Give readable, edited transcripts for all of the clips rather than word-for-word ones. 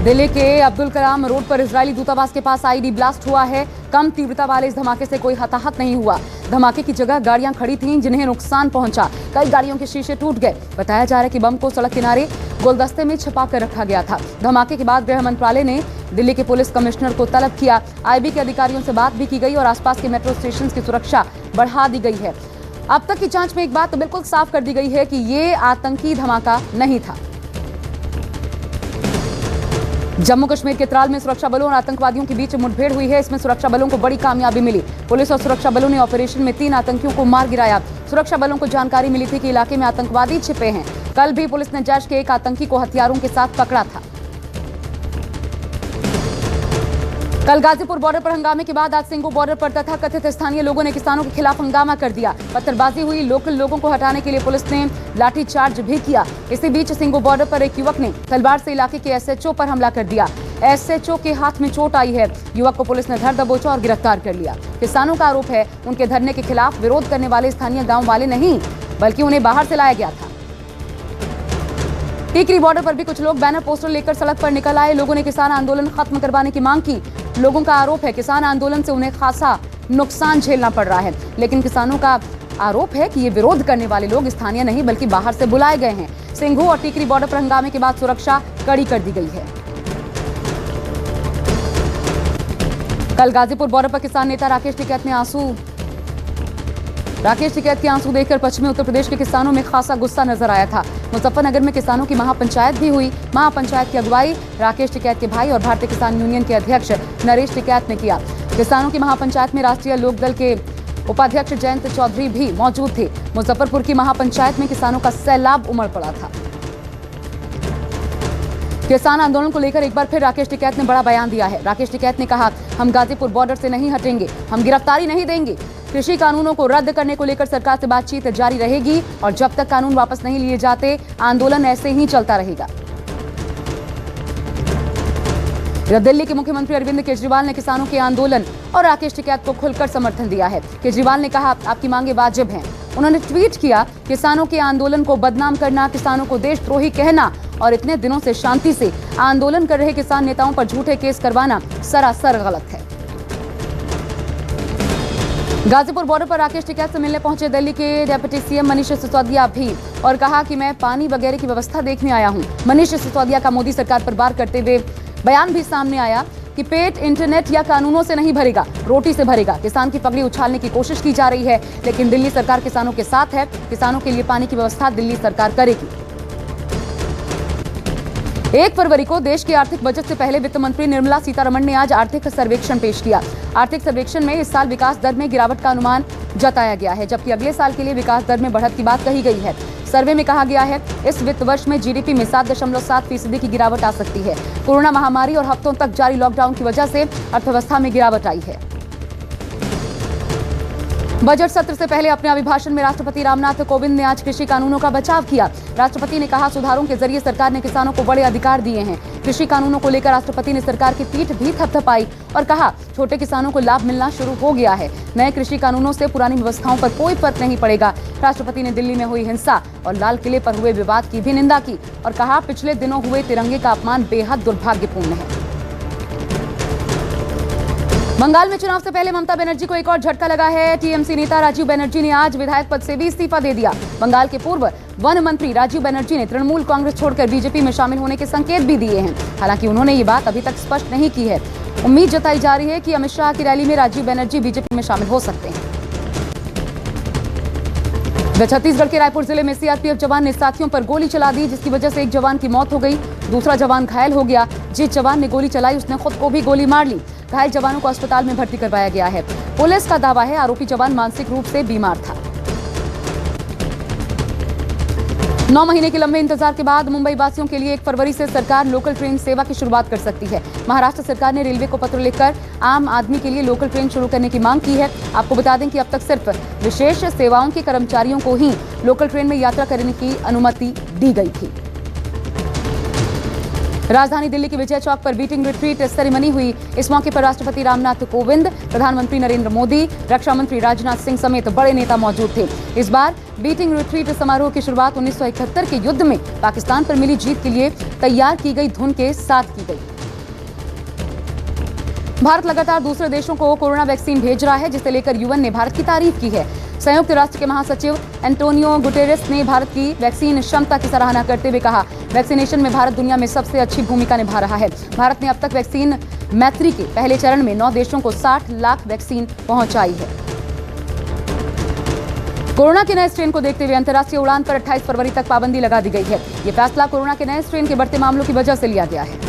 दिल्ली के अब्दुल कलाम रोड पर इजरायली दूतावास के पास आईडी ब्लास्ट हुआ है। कम तीव्रता वाले इस धमाके से कोई हताहत नहीं हुआ। धमाके की जगह गाड़ियां खड़ी थीं जिन्हें नुकसान पहुंचा। कई गाड़ियों के शीशे टूट गए। बताया जा रहा है कि बम को सड़क किनारे गुलदस्ते में छिपा कर रखा गया था। धमाके के बाद गृह मंत्रालय ने दिल्ली के पुलिस कमिश्नर को तलब किया। आईबी के अधिकारियों से बात भी की गई और आसपास के मेट्रो स्टेशन की सुरक्षा बढ़ा दी गई है। अब तक की जांच में एक बात बिल्कुल साफ कर दी गई है कि ये आतंकी धमाका नहीं था। जम्मू कश्मीर के त्राल में सुरक्षा बलों और आतंकवादियों के बीच मुठभेड़ हुई है। इसमें सुरक्षा बलों को बड़ी कामयाबी मिली। पुलिस और सुरक्षा बलों ने ऑपरेशन में 3 आतंकियों को मार गिराया। सुरक्षा बलों को जानकारी मिली थी कि इलाके में आतंकवादी छिपे हैं। कल भी पुलिस ने जैश के एक आतंकी को हथियारों के साथ पकड़ा था। कल गाजीपुर बॉर्डर पर हंगामे के बाद आज सिंघू बॉर्डर पर तथाकथित स्थानीय लोगों ने किसानों के खिलाफ हंगामा कर दिया। पत्थरबाजी हुई। लोकल लोगों को हटाने के लिए पुलिस ने लाठीचार्ज भी किया। इसी बीच सिंघू बॉर्डर पर एक युवक ने तलवार से इलाके के एसएचओ पर हमला कर दिया। एसएचओ के हाथ में चोट आई है। युवक को पुलिस ने धर दबोचा और गिरफ्तार कर लिया। किसानों का आरोप है उनके धरने के खिलाफ विरोध करने वाले स्थानीय गाँव वाले नहीं बल्कि उन्हें बाहर से लाया गया था। टीकरी बॉर्डर पर भी कुछ लोग बैनर पोस्टर लेकर सड़क पर निकल आए। लोगों ने किसान आंदोलन खत्म करवाने की मांग की। लोगों का आरोप है किसान आंदोलन से उन्हें खासा नुकसान झेलना पड़ रहा है। लेकिन किसानों का आरोप है कि ये विरोध करने वाले लोग स्थानीय नहीं बल्कि बाहर से बुलाए गए हैं। सिंघू और टीकरी बॉर्डर पर हंगामे के बाद सुरक्षा कड़ी कर दी गई है। कल गाजीपुर बॉर्डर पर किसान नेता राकेश टिकैत के आंसू देखकर पश्चिमी उत्तर प्रदेश के किसानों में खासा गुस्सा नजर आया था। मुजफ्फरनगर में किसानों की महापंचायत भी हुई। महापंचायत की अगुवाई राकेश टिकैत के भाई और भारतीय किसान यूनियन के अध्यक्ष नरेश टिकैत ने किया। किसानों की महापंचायत में राष्ट्रीय लोकदल के उपाध्यक्ष जयंत चौधरी भी मौजूद थे। मुजफ्फरपुर की महापंचायत में किसानों का सैलाब उमड़ पड़ा था। किसान आंदोलन को लेकर एक बार फिर राकेश टिकैत ने बड़ा बयान दिया है। राकेश टिकैत ने कहा, हम गाजीपुर बॉर्डर से नहीं हटेंगे, हम गिरफ्तारी नहीं देंगे। कृषि कानूनों को रद्द करने को लेकर सरकार से बातचीत जारी रहेगी और जब तक कानून वापस नहीं लिए जाते आंदोलन ऐसे ही चलता रहेगा। दिल्ली के मुख्यमंत्री अरविंद केजरीवाल ने किसानों के आंदोलन और राकेश टिकैत को खुलकर समर्थन दिया है। केजरीवाल ने कहा, आपकी मांगे वाजिब हैं। उन्होंने ट्वीट किया, किसानों के आंदोलन को बदनाम करना, किसानों को देशद्रोही कहना और इतने दिनों से शांति से आंदोलन कर रहे किसान नेताओं पर झूठे केस करवाना सरासर गलत है। गाजीपुर बॉर्डर पर राकेश टिकैत से मिलने पहुंचे दिल्ली के डिप्टी सीएम मनीष सिसोदिया भी और कहा कि मैं पानी वगैरह की व्यवस्था देखने आया हूं। मनीष सिसोदिया का मोदी सरकार पर वार करते हुए बयान भी सामने आया कि पेट इंटरनेट या कानूनों से नहीं भरेगा, रोटी से भरेगा। किसान की पगड़ी उछालने की कोशिश की जा रही है लेकिन दिल्ली सरकार किसानों के साथ है। किसानों के लिए पानी की व्यवस्था दिल्ली सरकार करेगी। 1 फरवरी को देश के आर्थिक बजट से पहले वित्त मंत्री निर्मला सीतारमण ने आज आर्थिक सर्वेक्षण पेश किया। आर्थिक सर्वेक्षण में इस साल विकास दर में गिरावट का अनुमान जताया गया है जबकि अगले साल के लिए विकास दर में बढ़त की बात कही गई है। सर्वे में कहा गया है इस वित्त वर्ष में जीडीपी में 7.7% की गिरावट आ सकती है। कोरोना महामारी और हफ्तों तक जारी लॉकडाउन की वजह से अर्थव्यवस्था में गिरावट आई है। बजट सत्र से पहले अपने अभिभाषण में राष्ट्रपति रामनाथ कोविंद ने आज कृषि कानूनों का बचाव किया। राष्ट्रपति ने कहा, सुधारों के जरिए सरकार ने किसानों को बड़े अधिकार दिए हैं। कृषि कानूनों को लेकर राष्ट्रपति ने सरकार की पीठ भी थपथपाई और कहा, छोटे किसानों को लाभ मिलना शुरू हो गया है। नए कृषि कानूनों से पुरानी व्यवस्थाओं पर कोई फर्क नहीं पड़ेगा। राष्ट्रपति ने दिल्ली में हुई हिंसा और लाल किले पर हुए विवाद की भी निंदा की और कहा, पिछले दिनों हुए तिरंगे का अपमान बेहद दुर्भाग्यपूर्ण है। बंगाल में चुनाव से पहले ममता बनर्जी को एक और झटका लगा है। टीएमसी नेता राजीव बनर्जी ने आज विधायक पद से भी इस्तीफा दे दिया। बंगाल के पूर्व वन मंत्री राजीव बनर्जी ने तृणमूल कांग्रेस छोड़कर बीजेपी में शामिल होने के संकेत भी दिए हैं। हालांकि उन्होंने ये बात अभी तक स्पष्ट नहीं की है। उम्मीद जताई जा रही है कि अमित शाह की रैली में राजीव बनर्जी बीजेपी में शामिल हो सकते हैं। छत्तीसगढ़ के रायपुर जिले में सीआरपीएफ जवान ने साथियों पर गोली चला दी जिसकी वजह से एक जवान की मौत हो गई। दूसरा जवान घायल हो गया। जिस जवान ने गोली चलाई उसने खुद को भी गोली मार ली। घायल जवानों को अस्पताल में भर्ती करवाया गया है। पुलिस का दावा है आरोपी जवान मानसिक रूप से बीमार था। 9 महीने के लंबे इंतजार के बाद मुंबई वासियों के लिए 1 फरवरी से सरकार लोकल ट्रेन सेवा की शुरुआत कर सकती है। महाराष्ट्र सरकार ने रेलवे को पत्र लिखकर आम आदमी के लिए लोकल ट्रेन शुरू करने की मांग की है। आपको बता दें कि अब तक सिर्फ विशेष सेवाओं के कर्मचारियों को ही लोकल ट्रेन में यात्रा करने की अनुमति दी गई थी। राजधानी दिल्ली के विजय चौक पर बीटिंग रिट्रीट सेरेमनी हुई। इस मौके पर राष्ट्रपति रामनाथ कोविंद, प्रधानमंत्री नरेंद्र मोदी, रक्षा मंत्री राजनाथ सिंह समेत बड़े नेता मौजूद थे। इस बार बीटिंग रिट्रीट समारोह की शुरुआत 1971 के युद्ध में पाकिस्तान पर मिली जीत के लिए तैयार की गई धुन के साथ की गई। भारत लगातार दूसरे देशों को कोरोना वैक्सीन भेज रहा है, जिसे लेकर यूएन ने भारत की तारीफ की है। संयुक्त राष्ट्र के महासचिव एंटोनियो गुटेरेस ने भारत की वैक्सीन क्षमता की सराहना करते हुए कहा, वैक्सीनेशन में भारत दुनिया में सबसे अच्छी भूमिका निभा रहा है। भारत ने अब तक वैक्सीन मैत्री के पहले चरण में 9 देशों को 60 लाख वैक्सीन पहुंचाई है। कोरोना के नए स्ट्रेन को देखते हुए अंतर्राष्ट्रीय उड़ान पर 28 फरवरी तक पाबंदी लगा दी गई है। यह फैसला कोरोना के नए स्ट्रेन के बढ़ते मामलों की वजह से लिया गया है।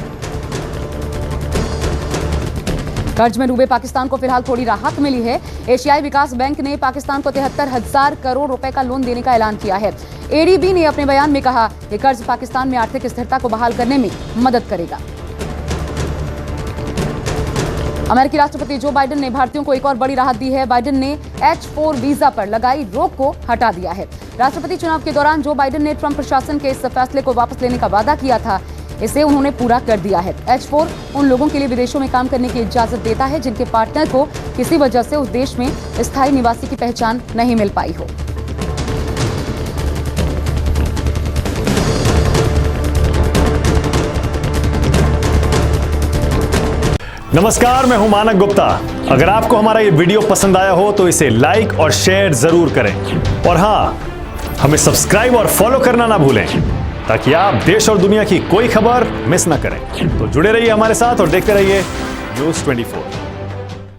कर्ज में डूबे पाकिस्तान को फिलहाल थोड़ी राहत मिली है। एशियाई विकास बैंक ने पाकिस्तान को 73,000 करोड़ रुपए का लोन देने का ऐलान किया है। एडीबी ने अपने बयान में कहा कि कर्ज पाकिस्तान में आर्थिक स्थिरता को बहाल करने में मदद करेगा। अमेरिकी राष्ट्रपति जो बाइडेन ने भारतीयों को एक और बड़ी राहत दी है। बाइडेन ने H4 वीजा पर लगाई रोक को हटा दिया है। राष्ट्रपति चुनाव के दौरान जो बाइडेन ने ट्रंप प्रशासन के इस फैसले को वापस लेने का वादा किया था, इसे उन्होंने पूरा कर दिया है। H4 उन लोगों के लिए विदेशों में काम करने की इजाजत देता है जिनके पार्टनर को किसी वजह से उस देश में स्थायी निवासी की पहचान नहीं मिल पाई हो। नमस्कार, मैं हूं मानक गुप्ता। अगर आपको हमारा ये वीडियो पसंद आया हो तो इसे लाइक और शेयर जरूर करें, और हां, हमें सब्सक्राइब और फॉलो करना ना भूलें ताकि आप देश और दुनिया की कोई खबर मिस ना करें। तो जुड़े रहिए हमारे साथ और देखते रहिए न्यूज़ 24।